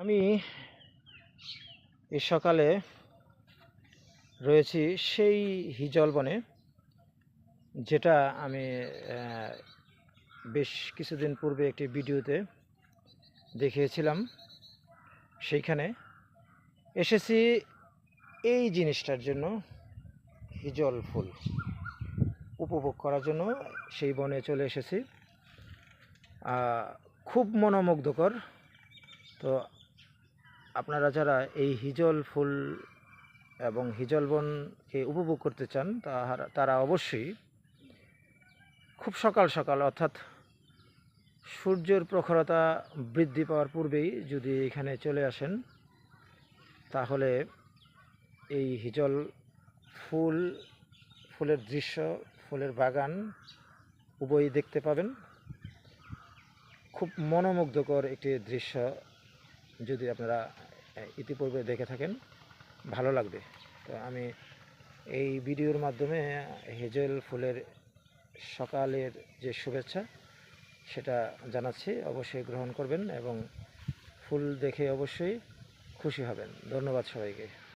আমি এই সকালে রয়েছি সেই হিজল বনে, যেটা আমি বেশ কিছুদিন পূর্বে একটি ভিডিওতে দেখিয়েছিলাম। সেইখানে এসেছি এই জিনিসটার জন্য, হিজল ফুল উপভোগ করার জন্য সেই বনে চলে এসেছি। খুব মনোমুগ্ধকর। তো আপনারা যারা এই হিজল ফুল এবং হিজল বনকে উপভোগ করতে চান তারা অবশ্যই খুব সকাল সকাল, অর্থাৎ সূর্যের প্রখরতা বৃদ্ধি পাওয়ার পূর্বেই যদি এখানে চলে আসেন, তাহলে এই হিজল ফুলের দৃশ্য, ফুলের বাগান উভয়ই দেখতে পাবেন। খুব মনোমুগ্ধকর একটি দৃশ্য, যদি আপনারা ইতিপূর্বে দেখে থাকেন ভালো লাগবে। তো আমি এই ভিডিওর মাধ্যমে হিজল ফুলের সকালের যে শুভেচ্ছা সেটা জানাচ্ছি। অবশ্যই গ্রহণ করবেন এবং ফুল দেখে অবশ্যই খুশি হবেন। ধন্যবাদ সবাইকে।